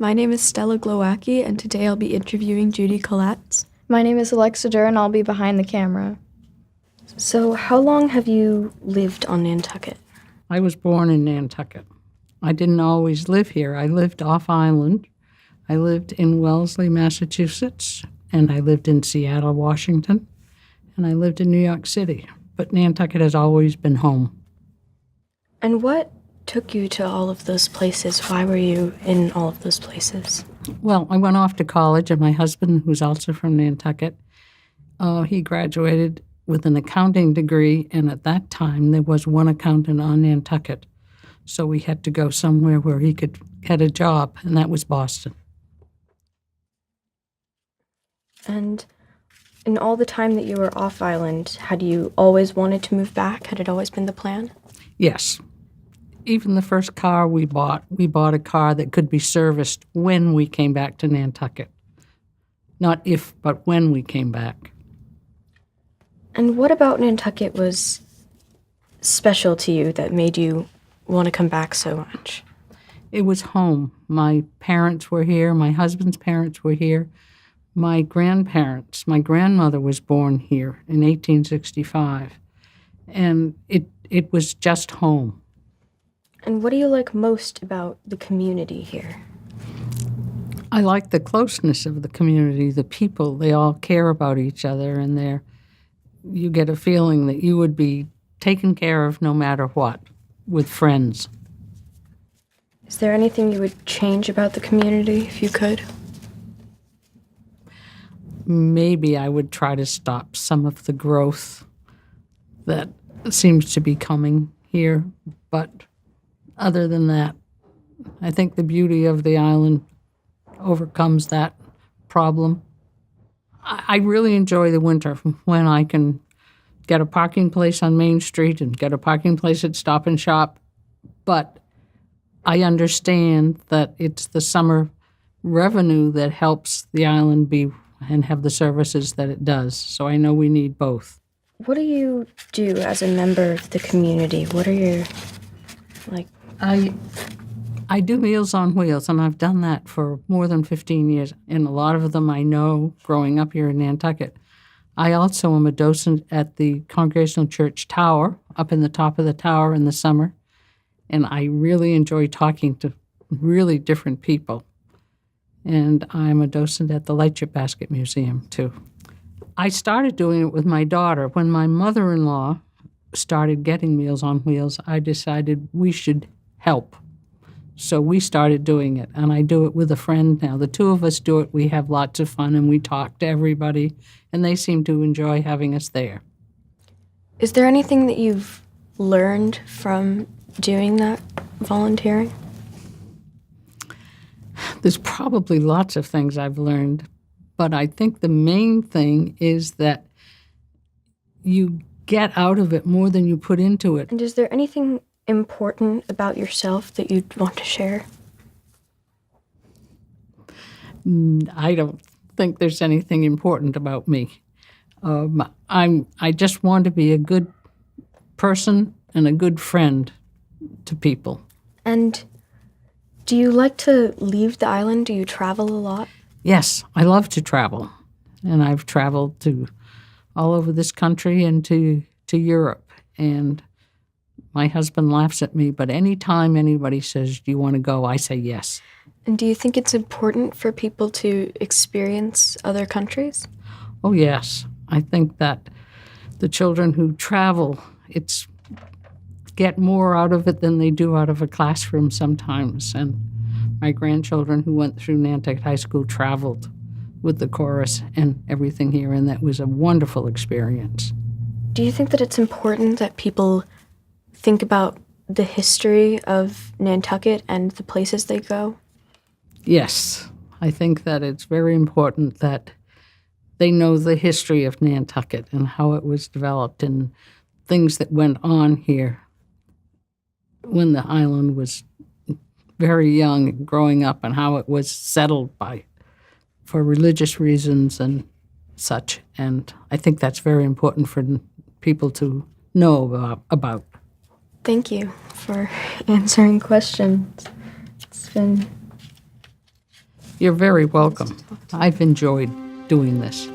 My name is Stella Glowacki, and today I'll be interviewing Judy Collatz. My name is Alexa Durr, and I'll be behind the camera. So, how long have you lived on Nantucket? I was born in Nantucket. I didn't always live here. I lived off island. I lived in Wellesley, Massachusetts, and I lived in Seattle, Washington, and I lived in New York City. But Nantucket has always been home. And what took you to all of those places? Why were you in all of those places? Well, I went off to college, and my husband, who's also from Nantucket, he graduated with an accounting degree, and at that time there was one accountant on Nantucket. So we had to go somewhere where he could get a job, and that was Boston. And in all the time that you were off island, had you always wanted to move back? Had it always been the plan? Yes. Even the first car we bought a car that could be serviced when we came back to Nantucket. Not if, but when we came back. And what about Nantucket was special to you that made you want to come back so much? It was home. My parents were here. My husband's parents were here. My grandmother was born here in 1865. And it was just home. And what do you like most about the community here? I like the closeness of the community, the people. They all care about each other, and you get a feeling that you would be taken care of no matter what, with friends. Is there anything you would change about the community if you could? Maybe I would try to stop some of the growth that seems to be coming here, but other than that, I think the beauty of the island overcomes that problem. I really enjoy the winter when I can get a parking place on Main Street and get a parking place at Stop and Shop, but I understand that it's the summer revenue that helps the island be and have the services that it does, so I know we need both. What do you do as a member of the community? What are your, I do Meals on Wheels, and I've done that for more than 15 years, and a lot of them I know growing up here in Nantucket. I also am a docent at the Congregational Church Tower, up in the top of the tower in the summer, and I really enjoy talking to really different people. And I'm a docent at the Lightship Basket Museum, too. I started doing it with my daughter. When my mother-in-law started getting Meals on Wheels, I decided we should help. So we started doing it, and I do it with a friend now. The two of us do it. We have lots of fun, and we talk to everybody, and they seem to enjoy having us there. Is there anything that you've learned from doing that volunteering? There's probably lots of things I've learned, but I think the main thing is that you get out of it more than you put into it. And is there anything important about yourself that you'd want to share? I don't think there's anything important about me. I just want to be a good person and a good friend to people. And do you like to leave the island? Do you travel a lot? Yes, I love to travel, and I've traveled to all over this country and to Europe, and my husband laughs at me, but anytime anybody says, "Do you want to go?" I say yes. And do you think it's important for people to experience other countries? Oh, yes. I think that the children who travel, get more out of it than they do out of a classroom sometimes. And my grandchildren who went through Nantucket High School traveled with the chorus and everything here, and that was a wonderful experience. Do you think that it's important that people think about the history of Nantucket and the places they go? Yes, I think that it's very important that they know the history of Nantucket and how it was developed and things that went on here when the island was very young and growing up, and how it was settled for religious reasons and such. And I think that's very important for people to know about. Thank you for answering questions. It's been You're very welcome. I've enjoyed doing this.